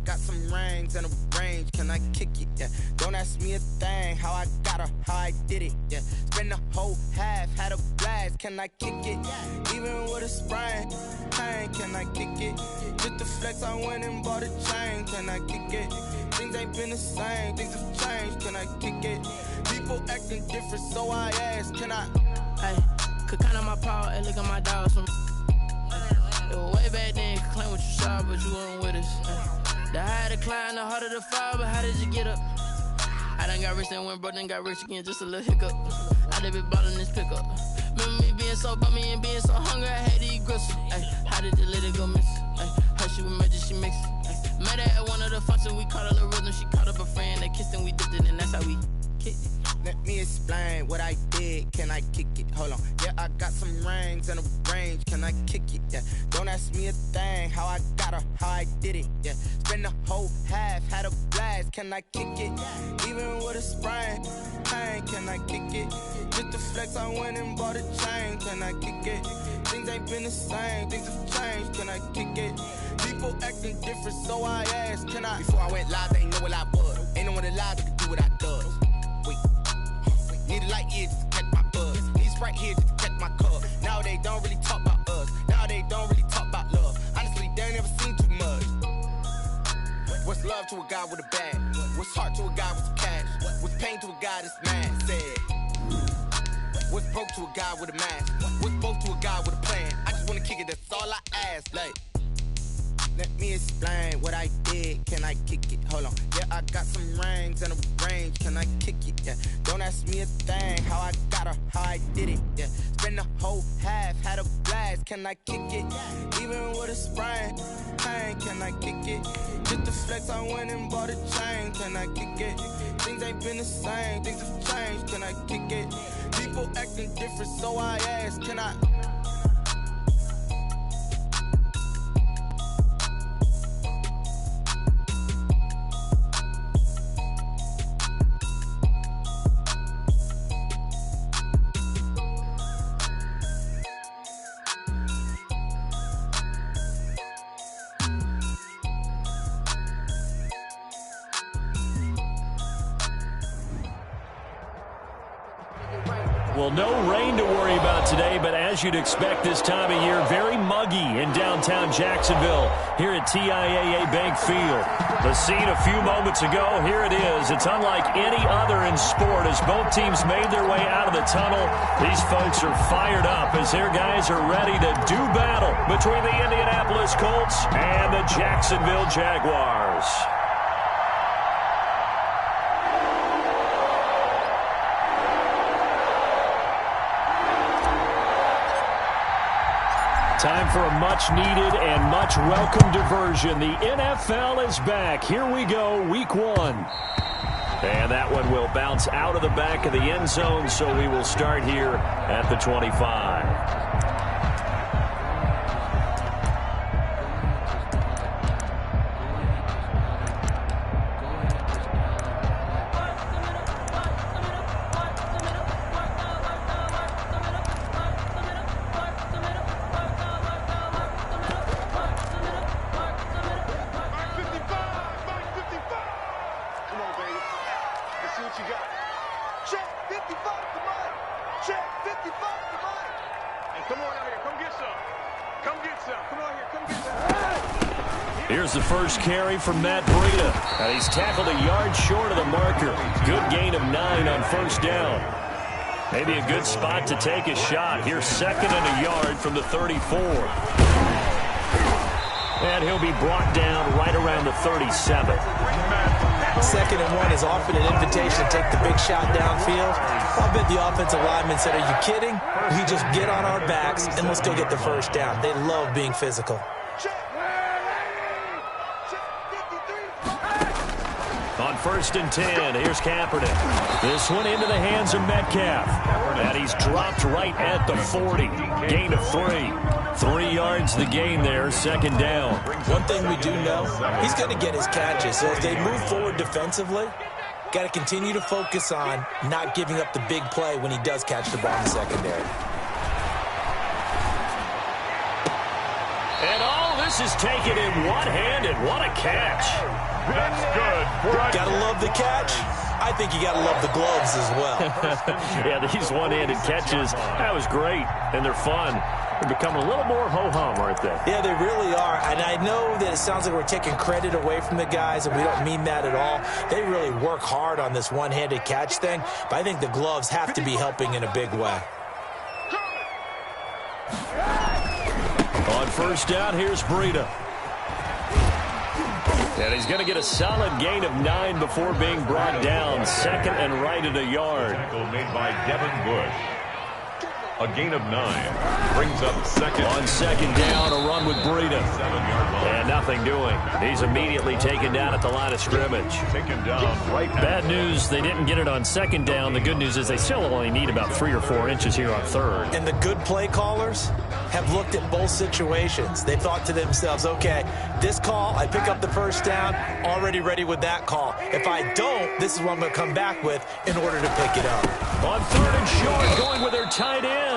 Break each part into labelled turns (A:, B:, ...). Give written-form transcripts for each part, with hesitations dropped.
A: got some rings and a range, can I kick it? Yeah. Don't ask me a thing, how I got her, how I did it. Yeah. Spend the whole half, had a blast, can I kick it? Even with a sprain, pain, can I kick it? Just the flex, I went and bought a chain, can I kick it? Things ain't been the same, things have changed, can I kick it? People acting different, so I ask, can I?
B: Hey, could count on my power, and look at my dogs from. It was way back then, could claim what you saw, but you weren't with us. The higher the climb, the harder the fall, but how did you get up? I done got rich and went broke, then got rich again, just a little hiccup. I done been ballin' this pickup. Remember me being so bummy and being so hungry, I had to eat gristle. Ay, how did the lady go miss? Ay, how she was magic, she mixed. Met her at one of the functions, we caught a little rhythm, she caught up a friend, they kissed and we dipped it, and that's how we kicked it.
A: Let me explain what I did, can I kick it? Hold on, yeah, I got some rings and a range, can I kick it? Yeah, don't ask me a thing, how I got her, how I did it. Yeah, spend the whole half, had a blast, can I kick it? Even with a sprain, pain, can I kick it? Just the flex, I went and bought a chain, can I kick it? Things ain't been the same, things have changed, can I kick it? People acting different, so I ask, can I? Before I went live, they ain't know what I was. Ain't no one alive that could do what I does. Wait. Need a light here just to catch my buzz. Need Sprite here just to catch my cup. Now they don't really talk about us. Now they don't really talk about love. Honestly, they ain't never seen too much. What's love to a guy with a bag? What's heart to a guy with some cash? What's pain to a guy that's mad? Said. What's broke to a guy with a mask? What's both to a guy with a plan? I just wanna kick it, that's all I ask. Like, let me explain what I did, can I kick it? Hold on, yeah, I got some rings and a range, can I kick it? Yeah, don't ask me a thing, how I got her, how I did it. Yeah, spend the whole half, had a blast, can I kick it? Even with a sprain, pain, can I kick it? Just the flex, I went and bought a chain, can I kick it? Things ain't been the same, things have changed, can I kick it? People acting different, so I ask, can I?
C: Well, no rain to worry about today, but as you'd expect this time of year, very muggy in downtown Jacksonville here at TIAA Bank Field. The scene a few moments ago, here it is. It's unlike any other in sport as both teams made their way out of the tunnel. These folks are fired up as their guys are ready to do battle between the Indianapolis Colts and the Jacksonville Jaguars. Time for a much-needed and much-welcome diversion. The NFL is back. Here we go, Week 1. And that one will bounce out of the back of the end zone, so we will start here at the 25. Here's the first carry from Matt Breida. And he's tackled a yard short of the marker. Good gain of 9 on first down. Maybe a good spot to take a shot. Here's 2nd and a yard from the 34. And he'll be brought down right around the 37.
D: 2nd and 1 is often an invitation to take the big shot downfield. I bet the offensive lineman said, are you kidding? We just get on our backs and let's go get the first down. They love being physical.
C: On 1st and 10, here's Kaepernick. This one into the hands of Metcalf. And he's dropped right at the 40. Gain of 3. 3 yards the gain there, 2nd down.
D: One thing we do know, he's going to get his catches. So as they move forward defensively, got to continue to focus on not giving up the big play when he does catch the ball in the secondary.
C: And This is taken in one-handed. What a catch.
E: That's good.
D: Gotta love the catch. I think you gotta love the gloves as well.
C: Yeah, these one-handed catches, that was great, and they're fun. They're becoming a little more ho-hum, aren't they?
D: Yeah, they really are. And I know that it sounds like we're taking credit away from the guys, and we don't mean that at all. They really work hard on this one-handed catch thing, but I think the gloves have to be helping in a big way.
C: On first down, here's Breida. And he's going to get a solid gain of 9 before being brought down. Second and right at a yard.
E: Tackle made by Devin Bush. A gain of 9. Brings up second.
C: On second down, a run with Breida.
E: 7-yard line.
C: And nothing doing. He's immediately taken down at the line of scrimmage.
E: Taken down right.
C: Bad news, they didn't get it on second down. The good news is they still only need about 3 or 4 inches here on third.
D: And the good play callers have looked at both situations. They thought to themselves, okay, this call, I pick up the first down, already ready with that call. If I don't, this is what I'm going to come back with in order to pick it up.
C: On third and short, going with their tight end.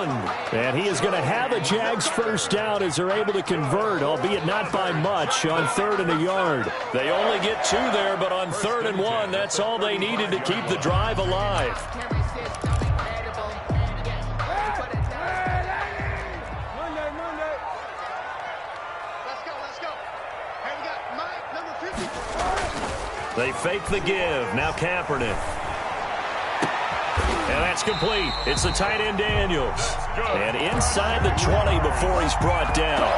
C: And he is going to have a Jags first down as they're able to convert, albeit not by much, on third and a yard. They only get 2 there, but on third and 1, that's all they needed to keep the drive alive. They fake the give. Now Kaepernick. And that's complete. It's the tight end Daniels. And inside the 20 before he's brought down.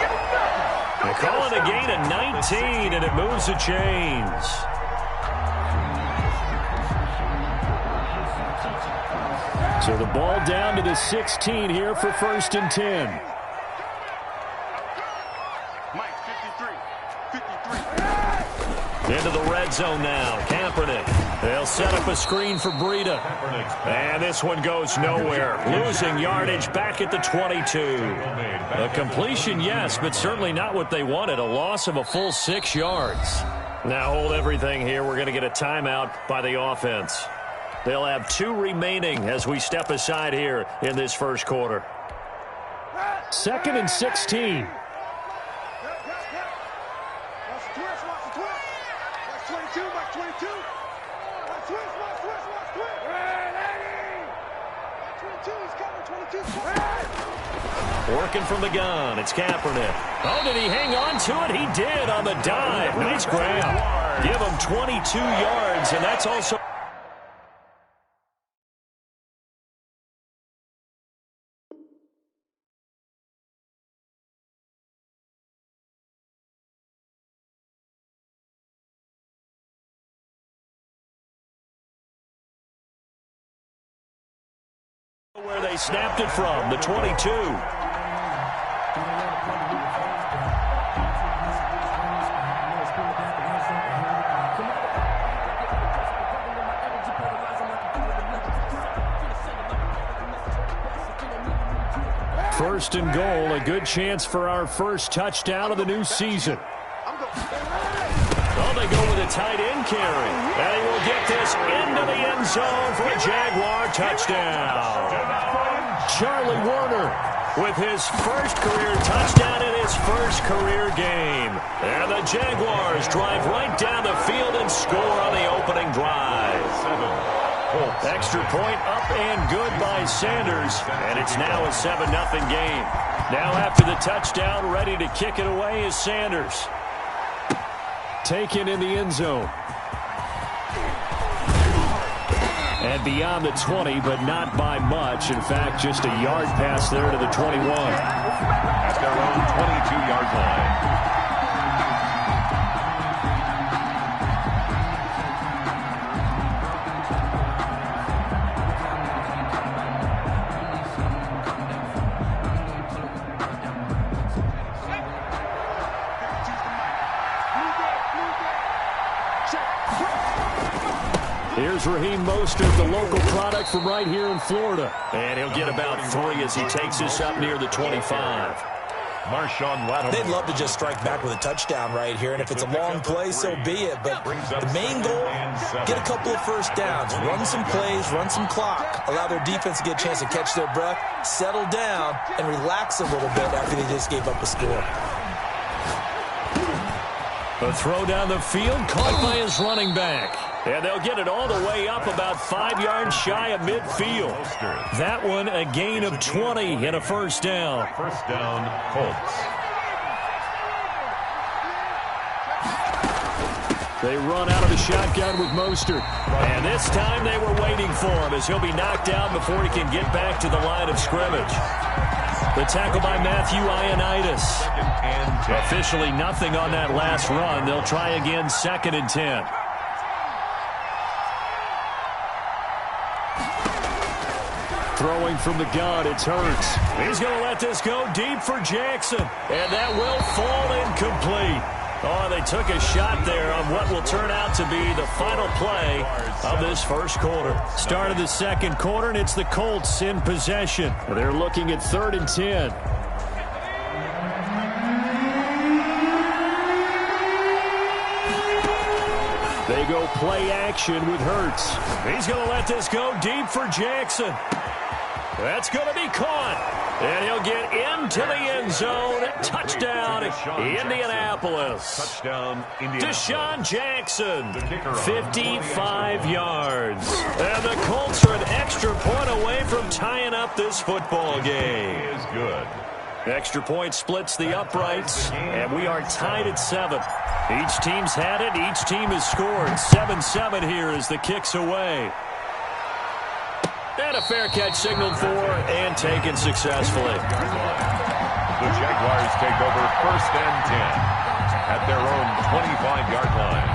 C: They call it a gain of 19, and it moves the chains. So the ball down to the 16 here for first and 10. Into the red zone now. Kaepernick. They'll set up a screen for Breida. And this one goes nowhere. Losing yardage back at the 22. A completion, yes, but certainly not what they wanted. A loss of a full 6 yards. Now hold everything here. We're going to get a timeout by the offense. They'll have 2 remaining as we step aside here in this first quarter. Second and 16. Working from the gun, it's Kaepernick. Oh, did he hang on to it? He did on the dive. Nice grab. Give him 22 yards, and that's also... where they snapped it from, the 22. First and goal, a good chance for our first touchdown of the new season. Oh, they go with a tight end carry. And he will get this into the end zone for a Jaguar touchdown. Charlie Warner with his first career touchdown in his first career game. And the Jaguars drive right down the field and score on the opening drive. Extra point up and good by Sanders. And it's now a 7-0 game. Now after the touchdown, ready to kick it away is Sanders. Taken in the end zone. And beyond the 20, but not by much. In fact, just a yard pass there to the 21.
E: At their own 22-yard line.
C: Here's Raheem Mostert, the local product from right here in Florida. And he'll get about 3 as he takes this up near the 25.
E: Marshawn Lattimore.
D: They'd love to just strike back with a touchdown right here, and if it's a long play, so be it. But the main goal, get a couple of first downs, run some plays, run some clock, allow their defense to get a chance to catch their breath, settle down, and relax a little bit after they just gave up a score.
C: A throw down the field, caught by his running back. And they'll get it all the way up about 5 yards shy of midfield. That one a gain of 20 and a first down.
E: First down, Colts.
C: They run out of the shotgun with Mostert. And this time they were waiting for him as he'll be knocked down before he can get back to the line of scrimmage. The tackle by Matthew Ioannidis. Officially nothing on that last run. They'll try again 2nd and 10. Throwing from the gun, it's Hurts. He's going to let this go deep for Jackson. And that will fall incomplete. Oh, they took a shot there on what will turn out to be the final play of this first quarter. Start of the second quarter, and it's the Colts in possession. They're looking at 3rd and 10. They go play action with Hurts. He's going to let this go deep for Jackson. That's going to be caught. And he'll get into the end zone. Touchdown, Indianapolis.
E: Touchdown, Indianapolis.
C: Deshaun Jackson, 55 yards. And the Colts are an extra point away from tying up this football game.
E: He is good.
C: Extra point splits the uprights, and we are tied at 7. Each team's had it. Each team has scored. 7-7 here as the kick's away. And a fair catch signaled for and taken successfully.
E: The Jaguars take over 1st and 10 at their own 25-yard line.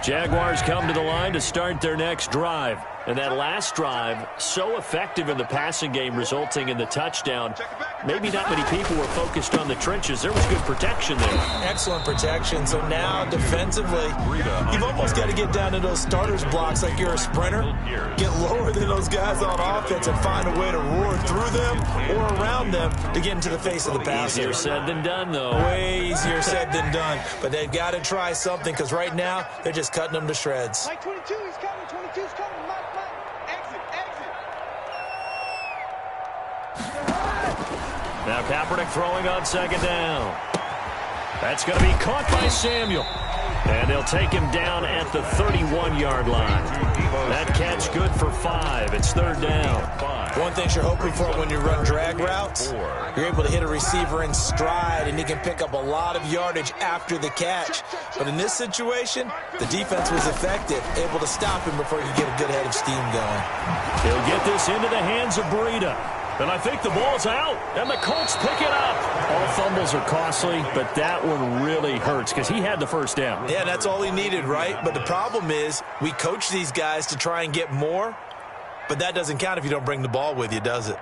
C: Jaguars come to the line to start their next drive. And that last drive, so effective in the passing game, resulting in the touchdown. Maybe not many people were focused on the trenches. There was good protection there.
D: Excellent protection. So now, defensively, you've almost got to get down to those starters blocks like you're a sprinter. Get lower than those guys on offense and find a way to roar through them or around them to get into the face of the passer.
C: Easier said than done, though.
D: Way easier said than done. But they've got to try something because right now, they're just cutting them to shreds.
F: Mike 22, he's coming. 22's coming. Mike. Exit.
C: Now Kaepernick throwing on 2nd down. That's going to be caught by Samuel. And they'll take him down at the 31-yard line. That catch good for 5. It's 3rd down.
D: One thing you're hoping for when you run drag routes, you're able to hit a receiver in stride, and he can pick up a lot of yardage after the catch. But in this situation, the defense was effective, able to stop him before he could get a good head of steam going.
C: He'll get this into the hands of Breida. And I think the ball's out, and the Colts pick it up. All fumbles are costly, but that one really hurts because he had the first down.
D: Yeah, that's all he needed, right? But the problem is we coach these guys to try and get more, but that doesn't count if you don't bring the ball with you, does it?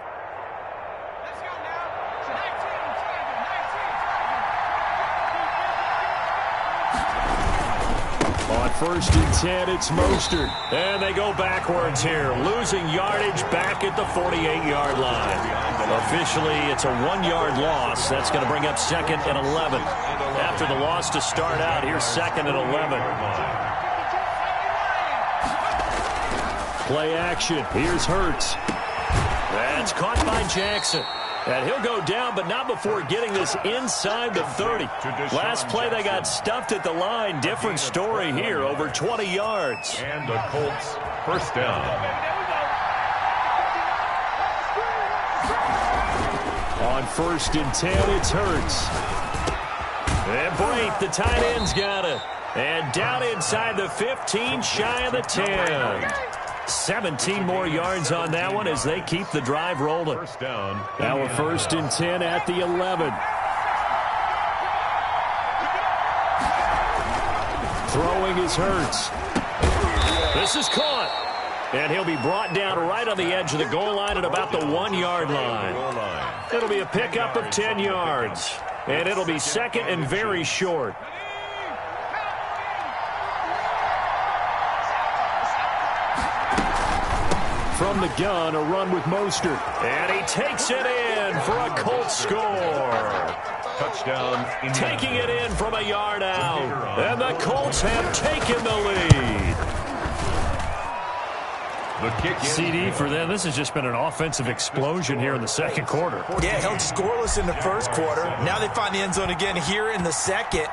C: On 1st and 10, it's Mostert. And they go backwards here, losing yardage back at the 48-yard line. Officially, it's a 1-yard loss. That's going to bring up 2nd and 11. After the loss to start out, here's 2nd and 11. Play action. Here's Hurts. That's caught by Jackson. And he'll go down, but not before getting this inside the 30. Last play, they got stuffed at the line. Different story here, over 20 yards.
E: And the Colts, 1st down.
C: On 1st and 10, it's Hurts. And Brate, the tight end's got it. And down inside the 15, shy of the 10. 17 more yards on that one as they keep the drive rolling.
E: First down.
C: Now a 1st and 10 at the 11. Throwing is Hurts. This is caught. And he'll be brought down right on the edge of the goal line at about the 1-yard line. It'll be a pickup of 10 yards. And it'll be 2nd and very short. From the gun, a run with Mostert. And he takes it in for a Colts score.
E: Touchdown.
C: Taking it in from a yard out. And the Colts have taken the lead.
E: The kick in.
C: CD for them. This has just been an offensive explosion here in the second quarter.
D: Yeah, held scoreless in the first quarter. Now they find the end zone again here in the second.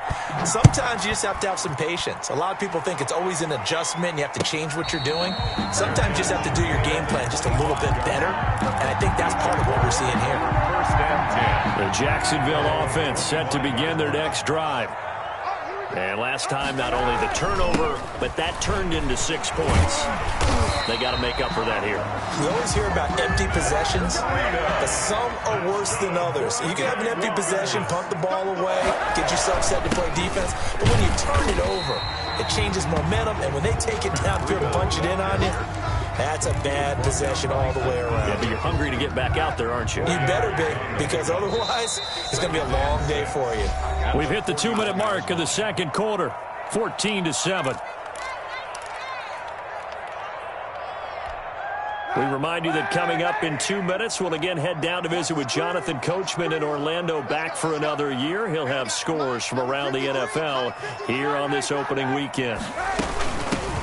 D: Sometimes you just have to have some patience. A lot of people think it's always an adjustment. You have to change what you're doing. Sometimes you just have to do your game plan just a little bit better. And I think that's part of what we're seeing here.
E: First and 10.
C: The Jacksonville offense set to begin their next drive. And last time, not only the turnover, but that turned into 6 points. They got to make up for that here.
D: You always hear about empty possessions, but some are worse than others. You can have an empty possession, punt the ball away, get yourself set to play defense, but when you turn it over, it changes momentum, and when they take it downfield and punch it in on you, that's a bad possession all the way around.
C: Yeah, but you're hungry to get back out there, aren't you?
D: You better be, because otherwise, it's going to be a long day for you.
C: We've hit the 2-minute mark of the second quarter, 14-7. We remind you that coming up in 2 minutes, we'll again head down to visit with Jonathan Coachman in Orlando, back for another year. He'll have scores from around the NFL here on this opening weekend.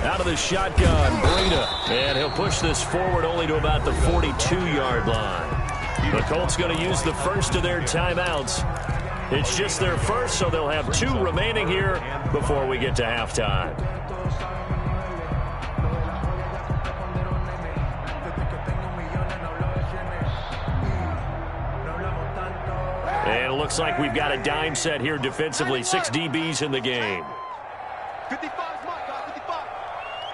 C: Out of the shotgun, Breida, and he'll push this forward only to about the 42-yard line. The Colts going to use the first of their timeouts. It's just their first, so they'll have 2 remaining here before we get to halftime. And it looks like we've got a dime set here defensively. 6 DBs in the game.
F: 55 is my guy, 55.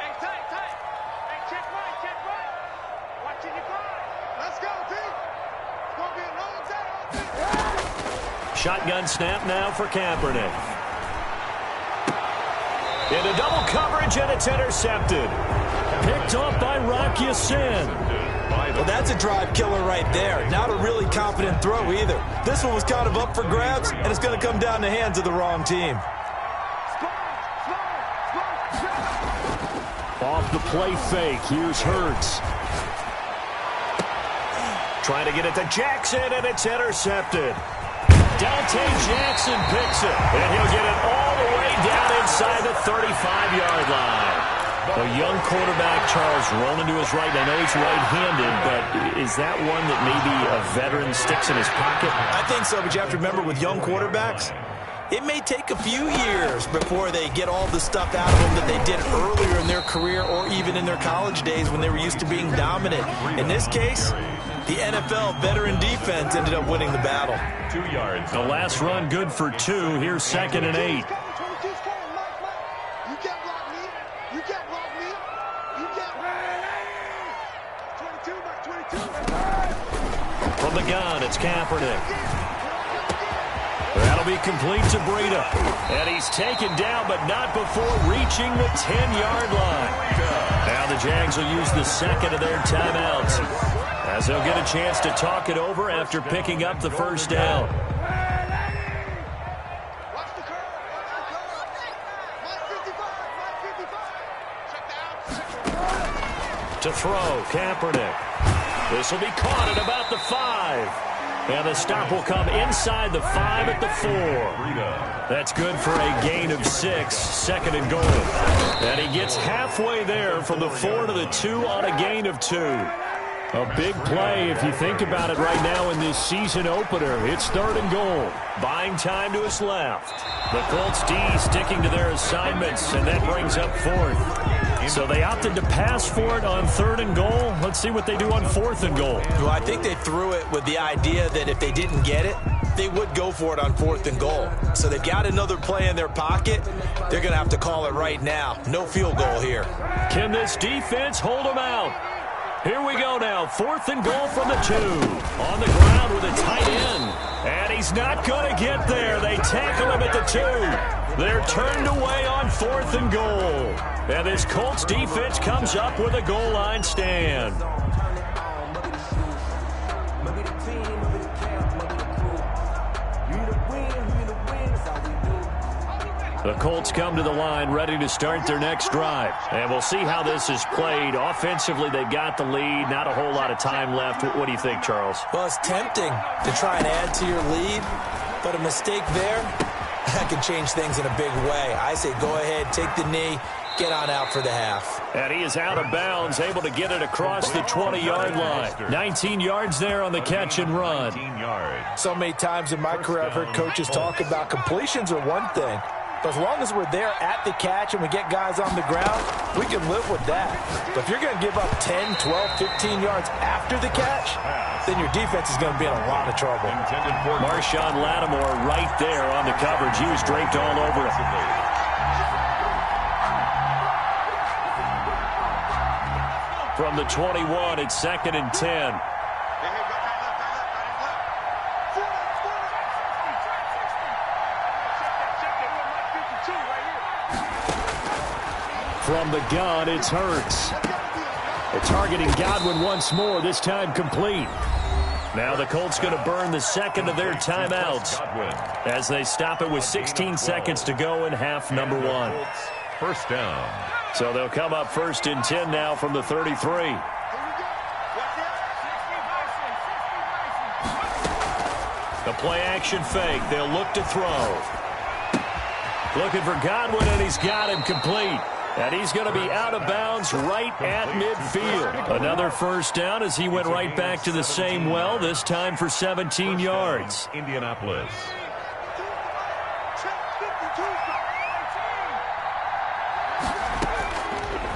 F: Hey, tight. Hey, check right. Watching your grind. Let's go, T. It's going to be a long day.
C: Shotgun snap now for Kaepernick. Into double coverage, and it's intercepted. Picked off by Rock Ya-Sin.
D: Well, that's a drive killer right there. Not a really confident throw either. This one was kind of up for grabs, and it's going to come down in the hands of the wrong team.
C: Off the play fake, here's Hurts. Trying to get it to Jackson, and it's intercepted. Dante Jackson picks it, and he'll get it all the way down inside the 35-yard line. A young quarterback, Charles, rolling to his right. I know he's right-handed, but is that one that maybe a veteran sticks in his pocket?
D: I think so, but you have to remember with young quarterbacks, it may take a few years before they get all the stuff out of them that they did earlier in their career or even in their college days when they were used to being dominant. In this case, the NFL veteran defense ended up winning the battle.
E: 2 yards.
C: The last run good for 2. Here's 2nd and 8.
F: 22's coming, Mike. You can't block me. You can't block me. You can't. 22, Mike, 22.
C: From the gun, it's Kaepernick. That'll be complete to Breida. And he's taken down, but not before reaching the 10-yard line. Now the Jags will use the second of their timeouts, as they'll get a chance to talk it over after picking up the first down.
F: Watch the curve. Mike 55. Check the out.
C: To throw, Kaepernick. This will be caught at about the 5. And the stop will come inside the 5 at the 4. That's good for a gain of 6, 2nd and goal. And he gets halfway there from the 4 to the 2 on a gain of 2. A big play if you think about it right now in this season opener. It's 3rd and goal. Buying time to his left. The Colts D sticking to their assignments, and that brings up 4th. So they opted to pass for it on 3rd and goal. Let's see what they do on 4th and goal.
D: Well, I think they threw it with the idea that if they didn't get it, they would go for it on 4th and goal. So they've got another play in their pocket. They're going to have to call it right now. No field goal here.
C: Can this defense hold them out? Here we go now. 4th and goal from the 2. On the ground with a tight end. And he's not going to get there. They tackle him at the 2. They're turned away on 4th and goal. And this Colts defense comes up with a goal line stand. The Colts come to the line ready to start their next drive. And we'll see how this is played. Offensively, they've got the lead. Not a whole lot of time left. What do you think, Charles?
D: Well, it's tempting to try and add to your lead, but a mistake there, that could change things in a big way. I say go ahead, take the knee, get on out for the half.
C: And he is out of bounds, able to get it across the 20-yard line. 19 yards there on the catch and run.
D: So many times in my career I've heard coaches talk about completions are one thing. But as long as we're there at the catch and we get guys on the ground, we can live with that. But if you're going to give up 10, 12, 15 yards after the catch, then your defense is going to be in a lot of trouble.
C: Marshawn Lattimore right there on the coverage. He was draped all over it. From the 21, it's 2nd and 10. From the gun, it's Hurts. They're targeting Godwin once more, this time complete. Now the Colts going to burn the second of their timeouts as they stop it with 16 seconds to go in half number 1.
E: First down.
C: So they'll come up 1st and 10 now from the 33. The play action fake. They'll look to throw. Looking for Godwin, and he's got him complete. And he's going to be out of bounds right at midfield. Another first down as he went right back to the same well, this time for 17 yards.
E: Indianapolis.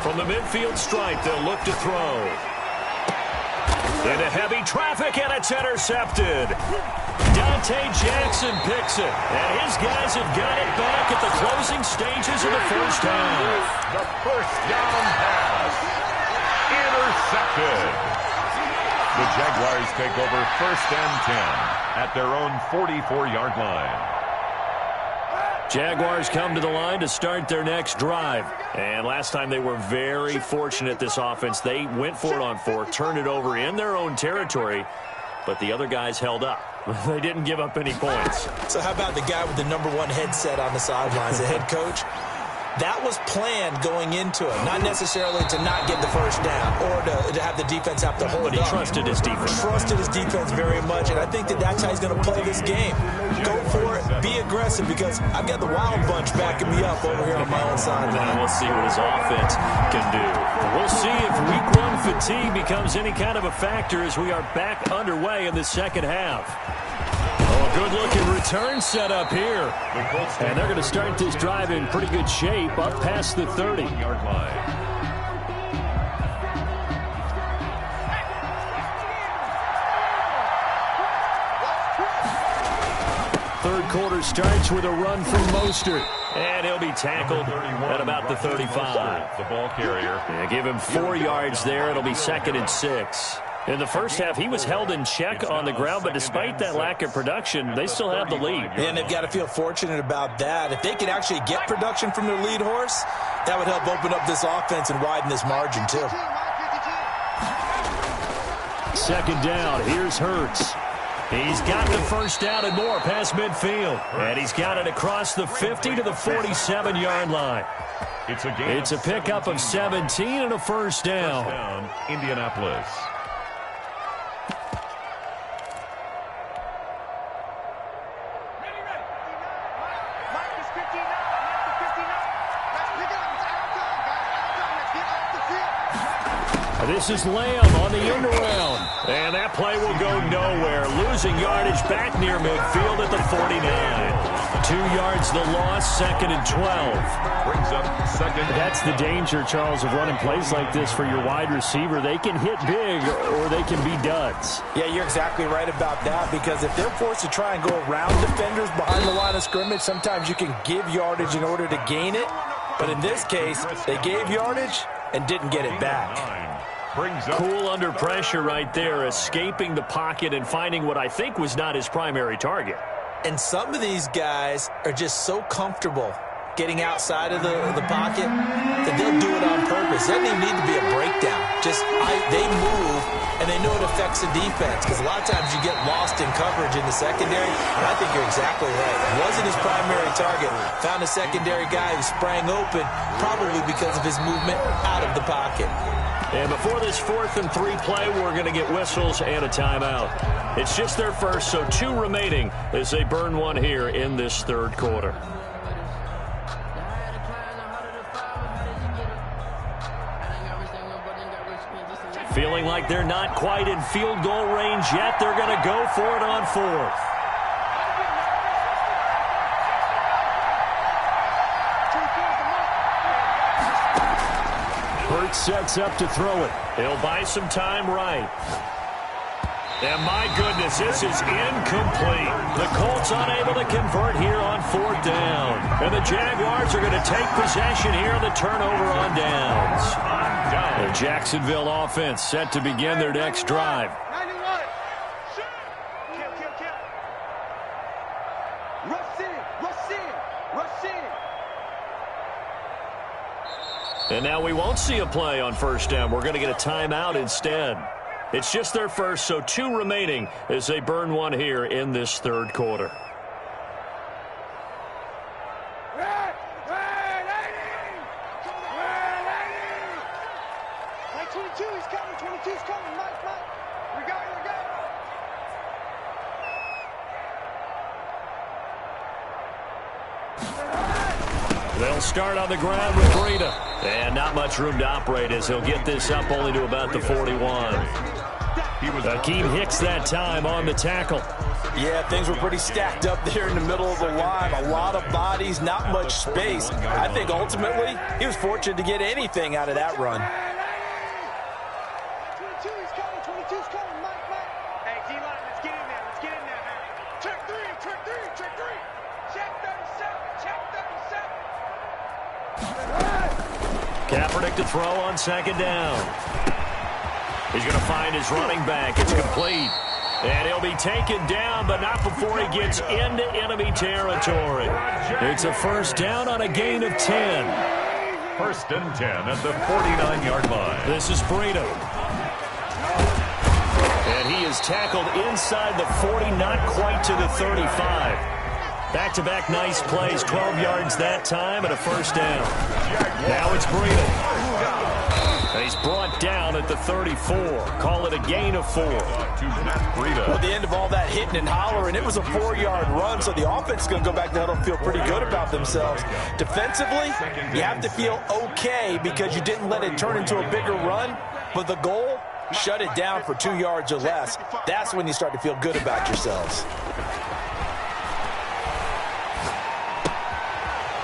C: From the midfield stripe, they'll look to throw. Into heavy traffic, and it's intercepted. Dante Jackson picks it, and his guys have got it back at the closing stages of the first half.
E: The first down pass. Intercepted. The Jaguars take over 1st and 10 at their own 44-yard line.
C: Jaguars come to the line to start their next drive. And last time they were very fortunate, this offense. They went for it on 4, turned it over in their own territory, but the other guys held up. They didn't give up any points.
D: So how about the guy with the #1 headset on the sidelines, the head coach? That was planned going into it, not necessarily to not get the first down or to have the defense have to hold
C: But he
D: up.
C: trusted his defense.
D: Trusted his defense very much, and I think that's how he's going to play this game. Go for it, be aggressive, because I've got the wild bunch backing me up over here on my own sideline.
C: And we'll see what his offense can do. We'll see if week 1 fatigue becomes any kind of a factor as we are back underway in the second half. Good-looking return set up here. And they're going to start this drive in pretty good shape up past the 30-yard line. Third quarter starts with a run from Mostert. And he'll be tackled at about the 35.
E: The ball carrier.
C: Yeah, give him 4 yards there. It'll be 2nd and 6. In the first half, he was held in check on the ground, but despite that lack of production, they still have the lead.
D: And they've got to feel fortunate about that. If they could actually get production from their lead horse, that would help open up this offense and widen this margin, too.
C: Second down, here's Hurts. He's got the first down and more past midfield. And he's got it across the 50 to the 47-yard line. It's a pickup of 17 and a first down.
E: Indianapolis.
C: This is Lamb on the end around. And that play will go nowhere. Losing yardage back near midfield at the 49. 2 yards the loss, 2nd and 12.
E: Brings up 2nd.
C: That's the danger, Charles, of running plays like this for your wide receiver. They can hit big or they can be duds.
D: Yeah, you're exactly right about that, because if they're forced to try and go around defenders behind the line of scrimmage, sometimes you can give yardage in order to gain it. But in this case, they gave yardage and didn't get it back.
C: Cool under pressure right there, escaping the pocket and finding what I think was not his primary target.
D: And some of these guys are just so comfortable getting outside of the pocket that they'll do it on purpose. It doesn't even need to be a breakdown. They move, and they know it affects the defense, because a lot of times you get lost in coverage in the secondary, and I think you're exactly right. It wasn't his primary target. Found a secondary guy who sprang open, probably because of his movement out of the pocket.
C: And before this 4th and 3 play, we're going to get whistles and a timeout. It's just their first, so 2 remaining as they burn one here in this third quarter. Feeling like they're not quite in field goal range yet. They're going to go for it on 4th. Burt sets up to throw it. He'll buy some time right. And my goodness, this is incomplete. The Colts unable to convert here on 4th down. And the Jaguars are going to take possession here on the turnover on downs. The Jacksonville offense set to begin their next drive.
F: 91. Shoot. Kill. Rush in.
C: And now we won't see a play on 1st down. We're going to get a timeout instead. It's just their first, so 2 remaining as they burn one here in this 3rd quarter.
F: Mike 22, he's coming. 22's coming. Mike. We go.
C: They'll start on the ground with Breida. And not much room to operate as he'll get this up only to about the 41. Akeem Hicks that time on the tackle.
D: Yeah, things were pretty stacked up there in the middle of the line. A lot of bodies, not much space. I think ultimately he was fortunate to get anything out of that run.
F: 22's coming. Mike. Hey, D-line, let's get in there. Check three. Check 37.
C: Kaepernick to throw on 2nd down. He's going to find his running back. It's complete. And he'll be taken down, but not before he gets into enemy territory. It's a 1st down on a gain of 10.
E: 1st and 10 at the 49-yard line.
C: This is Breida. And he is tackled inside the 40, not quite to the 35. Back-to-back nice plays, 12 yards that time and a 1st down. Now it's Breida. He's brought down at the 34. Call it a gain of 4.
D: Well, at the end of all that hitting and hollering, it was a 4-yard run, so the offense is going to go back to huddle and feel pretty good about themselves. Defensively, you have to feel okay because you didn't let it turn into a bigger run, but the goal, shut it down for 2 yards or less. That's when you start to feel good about yourselves.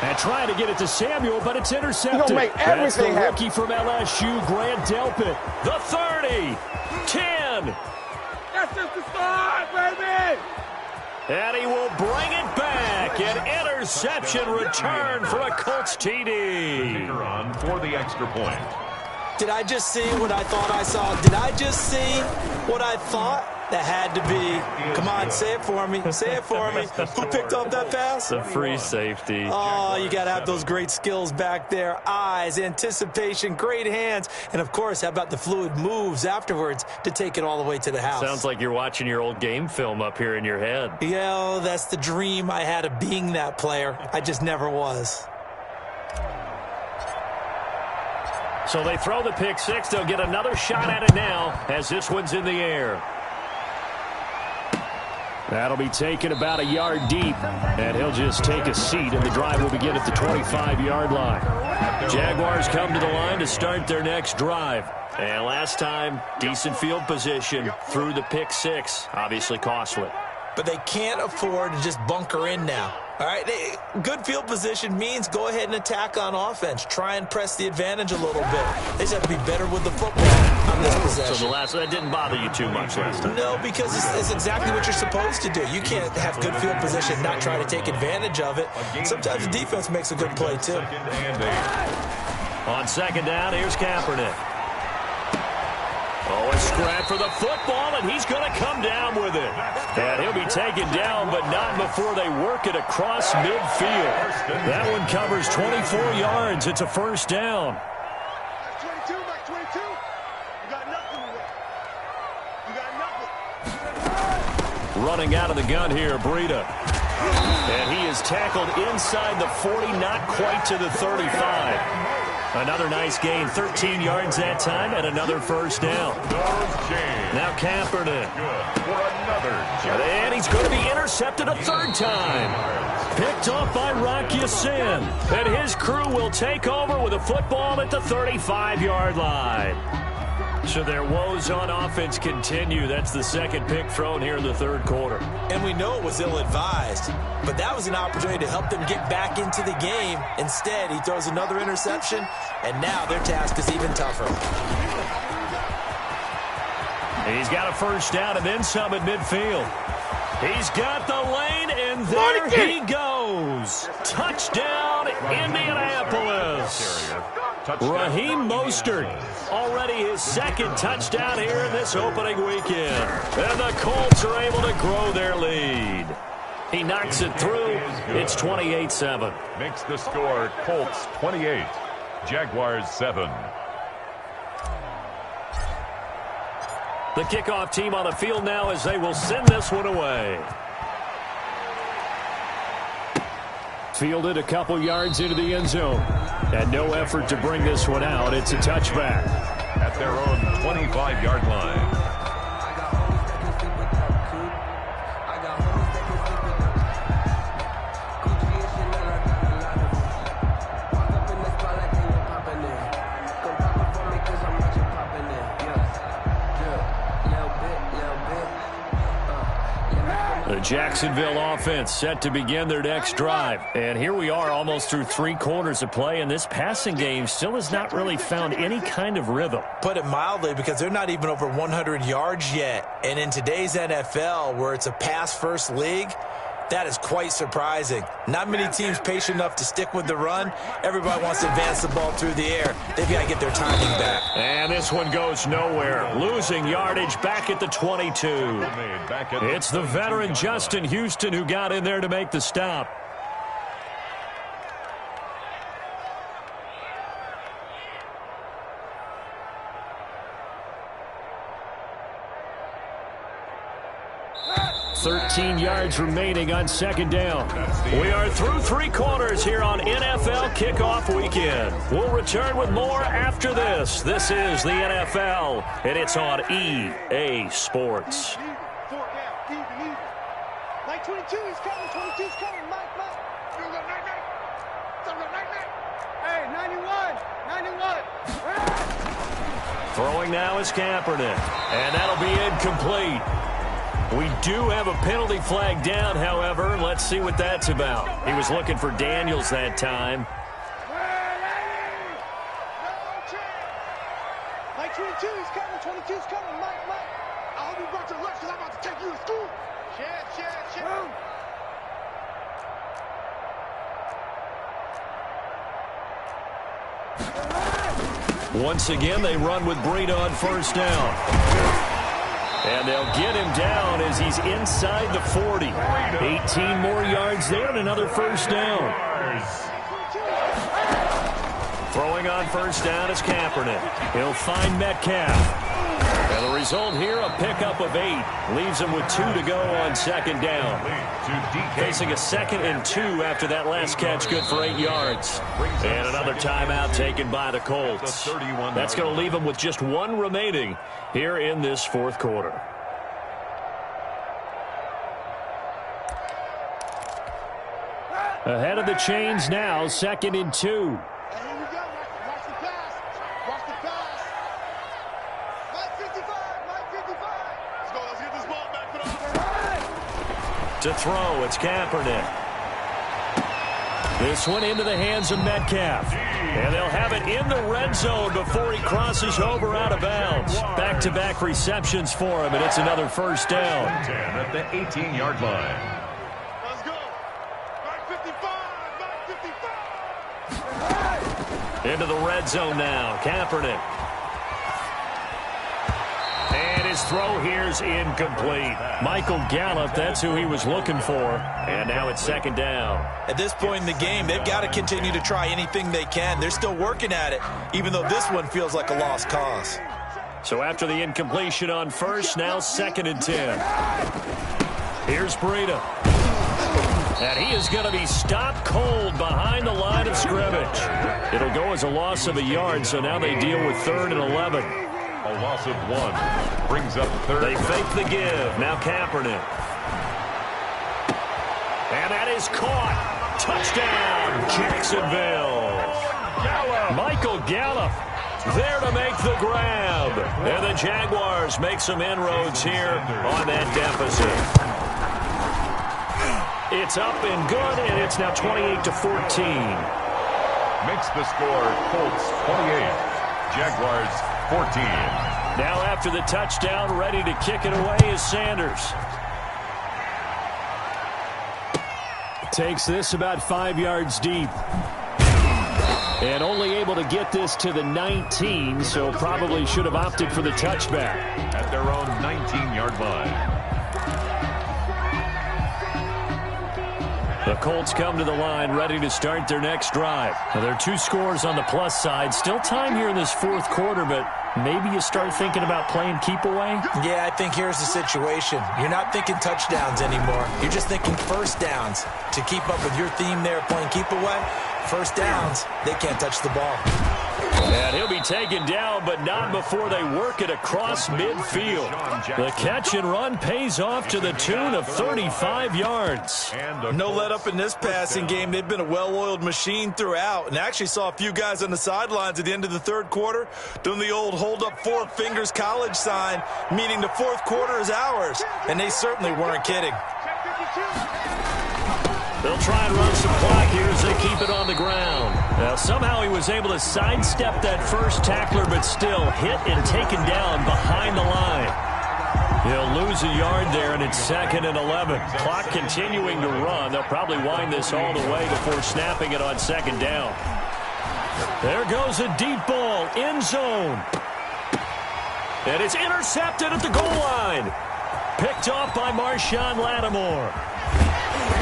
C: And trying to get it to Samuel, but it's intercepted.
G: He'll make everything
C: That's the rookie from LSU, Grant Delpit. The 30, 10.
G: That's just the start, baby!
C: And he will bring it back. An interception return for a Colts TD.
E: On for the extra point.
D: Did I just see what I thought I saw? Did I just see what I thought? That had to be. Come on, say it for me. Say it for me. Who picked up that pass?
C: The free safety.
D: Oh, you got to have those great skills back there. Eyes, anticipation, great hands. And, of course, how about the fluid moves afterwards to take it all the way to the house?
C: Sounds like you're watching your old game film up here in your head.
D: Yeah, that's the dream I had of being that player. I just never was.
C: So they throw the pick six. They'll get another shot at it now as this one's in the air. That'll be taken about a yard deep, and he'll just take a seat, and the drive will begin at the 25-yard line. Jaguars come to the line to start their next drive. And last time, decent field position through the pick six, obviously costly.
D: But they can't afford to just bunker in now. All right, good field position means go ahead and attack on offense. Try and press the advantage a little bit. They just have to be better with the football on this possession.
C: So that didn't bother you too much last time?
D: No, because it's exactly what you're supposed to do. You can't have good field position and not try to take advantage of it. Sometimes the defense makes a good play, too.
C: On 2nd down, here's Kaepernick. Oh, a scrap for the football, and he's going to come down with it. And he'll be taken down, but not before they work it across midfield. That one covers 24 yards. It's a 1st down.
F: Back 22, back 22. You got nothing with that. You got nothing.
C: Running out of the gun here, Breida. And he is tackled inside the 40, not quite to the 35. Another nice gain, 13 yards that time, and another 1st down. Now Kaepernick. And he's going to be intercepted a 3rd time. Picked off by Rock Ya-Sin. And his crew will take over with a football at the 35-yard line. So their woes on offense continue. That's the second pick thrown here in the third quarter.
D: And we know it was ill-advised, but that was an opportunity to help them get back into the game. Instead, he throws another interception, and now their task is even tougher.
C: He's got a first down and then some at midfield. He's got the lane, and there he goes. Touchdown, Indianapolis. Raheem Mostert, already his second touchdown here in this opening weekend. And the Colts are able to grow their lead. He knocks it through. It's 28-7.
E: Makes the score Colts 28, Jaguars 7.
C: The kickoff team on the field now as they will send this one away. Fielded a couple yards into the end zone. And no effort to bring this one out. It's a touchback.
E: At their own 25-yard line.
C: The Jacksonville offense set to begin their next drive. And here we are almost through 3 quarters of play, and this passing game still has not really found any kind of rhythm.
D: Put it mildly, because they're not even over 100 yards yet. And in today's NFL, where it's a pass-first league, that is quite surprising. Not many teams patient enough to stick with the run. Everybody wants to advance the ball through the air. They've got to get their timing back.
C: And this one goes nowhere. Losing yardage back at the 22. It's the veteran Justin Houston who got in there to make the stop. $13 yards remaining on second down. We are through 3 quarters here on NFL Kickoff Weekend. We'll return with more after this. This is the NFL, and it's on EA Sports.
F: 22 is coming, 22 is coming, Mike. Hey, 91.
C: Throwing now is Kaepernick, and that'll be incomplete. We do have a penalty flag down, however. Let's see what that's about. He was looking for Daniels that time.
F: Mike 22 is coming, 22 is coming, Mike. I hope you brought your lunch because I'm about to take you to school. Shit.
C: Once again, they run with Breida on first down. And they'll get him down as he's inside the 40. 18 more yards there and another first down. Throwing on first down is Kaepernick. He'll find Metcalf. And the result here, a pickup of 8. Leaves him with 2 to go on second down. Facing a 2nd and 2 after that last catch, good for 8 yards. And another timeout taken by the Colts. That's going to leave him with just 1 remaining here in this 4th quarter. Ahead of the chains now, 2nd and 2. To throw, it's Kaepernick. This one into the hands of Metcalf. And they'll have it in the red zone before he crosses over out of bounds. Back-to-back receptions for him, and it's another first down.
E: 10 at the 18-yard line.
F: Let's go. 55.
C: Into the red zone now, Kaepernick. And his throw here's incomplete. Michael Gallup, that's who he was looking for. And now it's second down.
D: At this point in the game, they've got to continue to try anything they can. They're still working at it, even though this one feels like a lost cause.
C: So after the incompletion on first, now 2nd and 10. Here's Breida. And he is going to be stopped cold behind the line of scrimmage. It'll go as a loss of a yard, so now they deal with 3rd and 11.
E: A loss of 1 brings up 3rd.
C: They fake the give. Now Kaepernick. And that is caught. Touchdown, Jacksonville. Michael Gallup there to make the grab. And the Jaguars make some inroads here on that deficit. It's up and good, and it's now 28-14.
E: Makes the score Colts 28, Jaguars 14.
C: Now after the touchdown, ready to kick it away is Sanders. Takes this about 5 yards deep. And only able to get this to the 19, so probably should have opted for the touchback.
E: At their own 19-yard line.
C: The Colts come to the line ready to start their next drive. Now, there are 2 scores on the plus side. Still time here in this fourth quarter, but maybe you start thinking about playing keep away?
D: Yeah, I think here's the situation. You're not thinking touchdowns anymore. You're just thinking first downs. To keep up with your theme there playing keep away, first downs, they can't touch the ball.
C: And he'll be taken down, but not before they work it across midfield. The catch and run pays off to the tune of 35 yards.
D: No let up in this passing game. They've been a well-oiled machine throughout, and actually saw a few guys on the sidelines at the end of the third quarter doing the old hold up 4 fingers college sign, meaning the fourth quarter is ours, and they certainly weren't kidding.
C: They'll try and run some clock here as they keep it on the ground. Now, somehow he was able to sidestep that first tackler, but still hit and taken down behind the line. He'll lose a yard there, and it's 2nd and 11. Clock continuing to run. They'll probably wind this all the way before snapping it on 2nd down. There goes a deep ball, end zone. And it's intercepted at the goal line. Picked off by Marshawn Lattimore.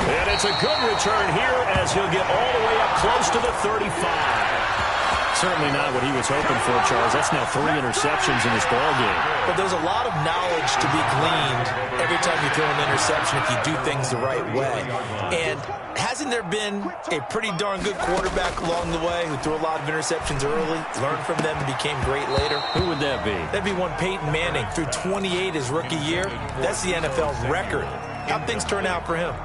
C: And it's a good return here as he'll get all the way up close to the 35. Certainly not what he was hoping for, Charles. That's now 3 interceptions in this ballgame.
D: But there's a lot of knowledge to be gleaned every time you throw an interception if you do things the right way. And hasn't there been a pretty darn good quarterback along the way who threw a lot of interceptions early, learned from them, and became great later?
C: Who would that be?
D: That'd be one Peyton Manning. Threw 28 his rookie year. That's the NFL record. How'd things turn out for him?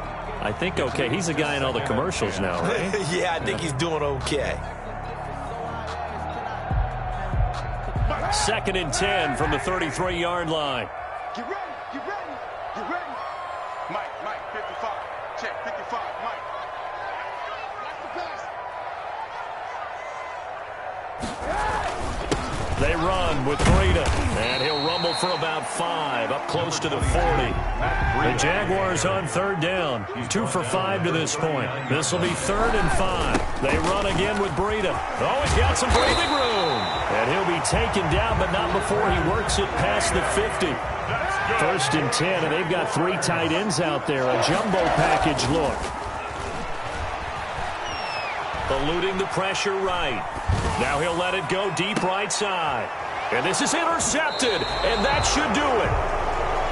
C: I think okay. He's a guy in all the commercials now, right?
D: Yeah, I think he's doing okay.
C: 2nd and 10 from the 33-yard line.
F: Get ready, get ready, get ready. Mike, 55. Check, 55, Mike. That's the best.
C: They run with Breida, and he'll rumble for about 5, up close to the 40. The Jaguars on 3rd down, 2 for 5 to this point. This will be 3rd and 5. They run again with Breida. Oh, he's got some breathing room. And he'll be taken down, but not before he works it past the 50. 1st and 10, and they've got 3 tight ends out there. A jumbo package look. Eluding the pressure right. Now he'll let it go deep right side. And this is intercepted, and that should do it.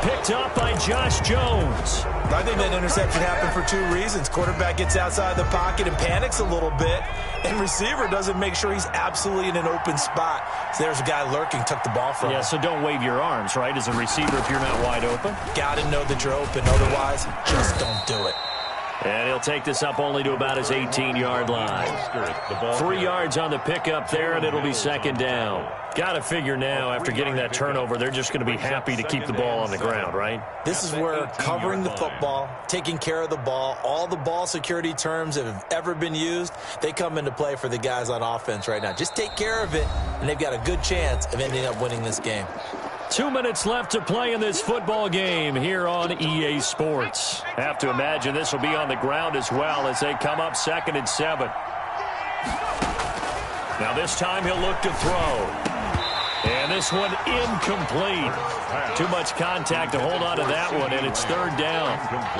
C: Picked up by Josh Jones.
D: I think that interception happened for 2 reasons. Quarterback gets outside the pocket and panics a little bit, and receiver doesn't make sure he's absolutely in an open spot. So there's a guy lurking, took the ball from him.
C: Yeah, so don't wave your arms, right, as a receiver if you're not wide open.
D: Got to know that you're open. Otherwise, just don't do it.
C: And he'll take this up only to about his 18-yard line. 3 yards on the pickup there, and it'll be 2nd down. Got to figure now, after getting that turnover, they're just going to be happy to keep the ball on the ground, right?
D: This is where covering the football, taking care of the ball, all the ball security terms that have ever been used, they come into play for the guys on offense right now. Just take care of it, and they've got a good chance of ending up winning this game.
C: 2 minutes left to play in this football game here on EA Sports. Have to imagine this will be on the ground as well as they come up 2nd and 7. Now this time he'll look to throw. And this one incomplete. Too much contact to hold on to that one, and it's 3rd down.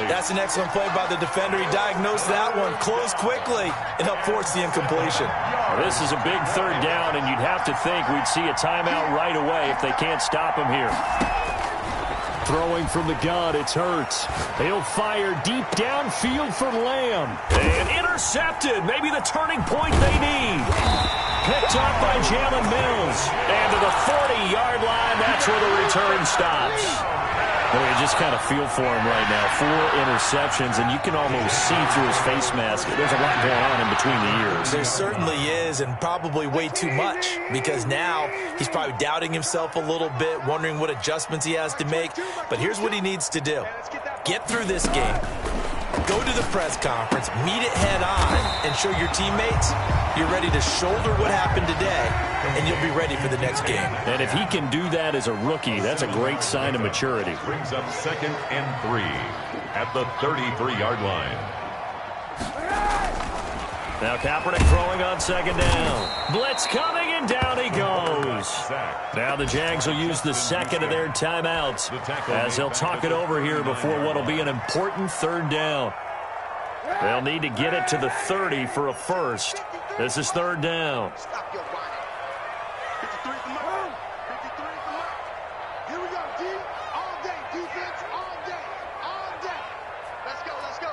D: That's an excellent play by the defender. He diagnosed that one, closed quickly, and helped force the incompletion.
C: Well, this is a big 3rd down, and you'd have to think we'd see a timeout right away if they can't stop him here. Throwing from the gun, it's Hurts. He'll fire deep downfield for Lamb. And intercepted. Maybe the turning point they need. Picked up by Jalen Mills. And to the 40-yard line, that's where the return stops. Well, you just kind of feel for him right now. 4 interceptions, and you can almost see through his face mask. There's a lot going on in between the ears.
D: There certainly is, and probably way too much, because now he's probably doubting himself a little bit, wondering what adjustments he has to make. But here's what he needs to do. Get through this game, go to the press conference, meet it head on, and show your teammates you're ready to shoulder what happened today, and you'll be ready for the next game.
C: And if he can do that as a rookie, that's a great sign of maturity.
E: Brings up 2nd and 3 at the 33-yard line.
C: Now Kaepernick throwing on 2nd down. Blitz coming, and down he goes. Now the Jags will use the 2nd of their timeouts as they'll talk it over here before what will be an important 3rd down. They'll need to get it to the 30 for a first. This is 3rd down.
F: Stop your whining. 53 for Mike. 53 for Mike. Here we go, D. All day. Defense all day. All day. Let's go, let's go.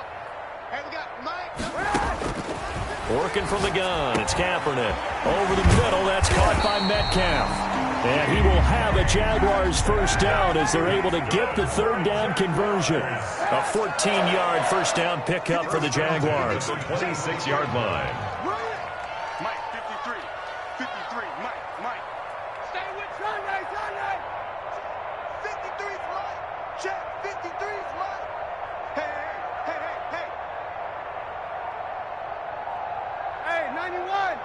F: Hey, we got Mike.
C: Working from the gun. It's Kaepernick. Over the middle. That's caught by Metcalf. And he will have a Jaguars first down as they're able to get the 3rd down conversion. A 14-yard first down pickup for the Jaguars.
E: The 26-yard line.
F: Mike, 53. 53. Mike. Stay with Sunday. 53's Mike. Check. 53's Mike. Hey. Hey, 91.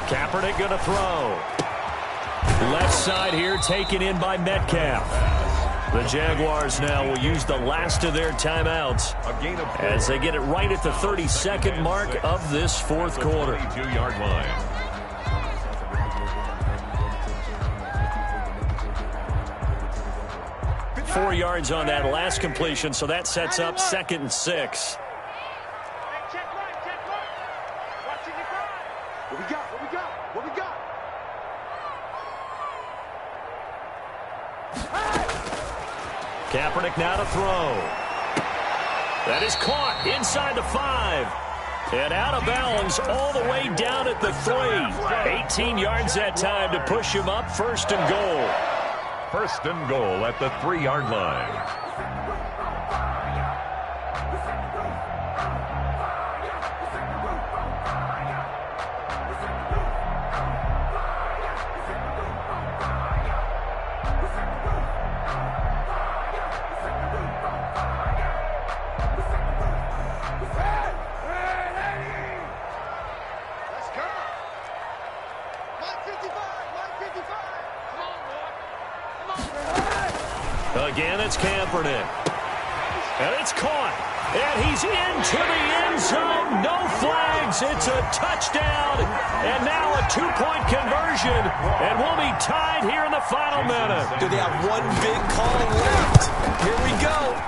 C: Kaepernick going to throw. Left side here taken in by Metcalf. The Jaguars now will use the last of their timeouts as they get it right at the 32nd mark of this 4th quarter.
E: 32-yard line.
C: Four yards on that last completion, so that sets up 2nd and 6.
F: What we got?
C: Kaepernick now to throw. That is caught inside the 5. And out of bounds all the way down at the 3. 18 yards that time to push him up. 1st and goal.
E: 1st and goal at the 3-yard line.
C: Again, it's Kaepernick. And it's caught. And he's into the end zone. No flags. It's a touchdown. And now a 2-point conversion. And we'll be tied here in the final minute.
D: Do they have one big call left? Here we go.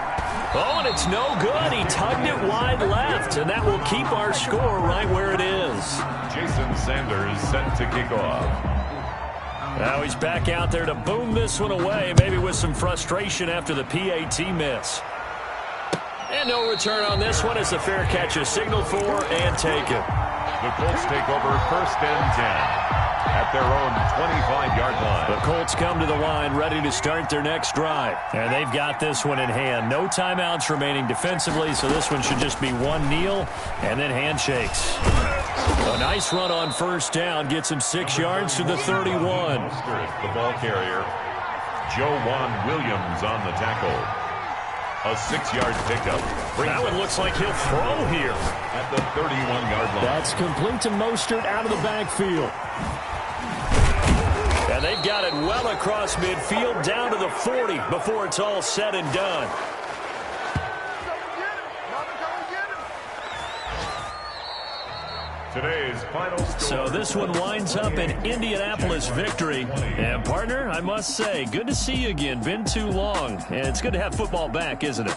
C: Oh, and it's no good. He tugged it wide left. And that will keep our score right where it is.
E: Jason Sanders set to kick off.
C: Now he's back out there to boom this one away, maybe with some frustration after the PAT miss. And no return on this one as the fair catch is signaled for and taken.
E: The Colts take over 1st and 10 at their own 25-yard line.
C: The Colts come to the line ready to start their next drive. And they've got this one in hand. No timeouts remaining defensively, so this one should just be one kneel and then handshakes. A nice run on 1st down gets him 6 yards to the 31.
E: The ball carrier, Joe Juan Williams on the tackle. A 6-yard pickup.
C: That one looks like he'll throw here.
E: At the 31-yard line.
C: That's complete to Mostert out of the backfield. And they've got it well across midfield down to the 40 before it's all said and done.
E: Today's final score.
C: So this one winds up an Indianapolis victory. And, partner, I must say, good to see you again. Been too long. And it's good to have football back, isn't it?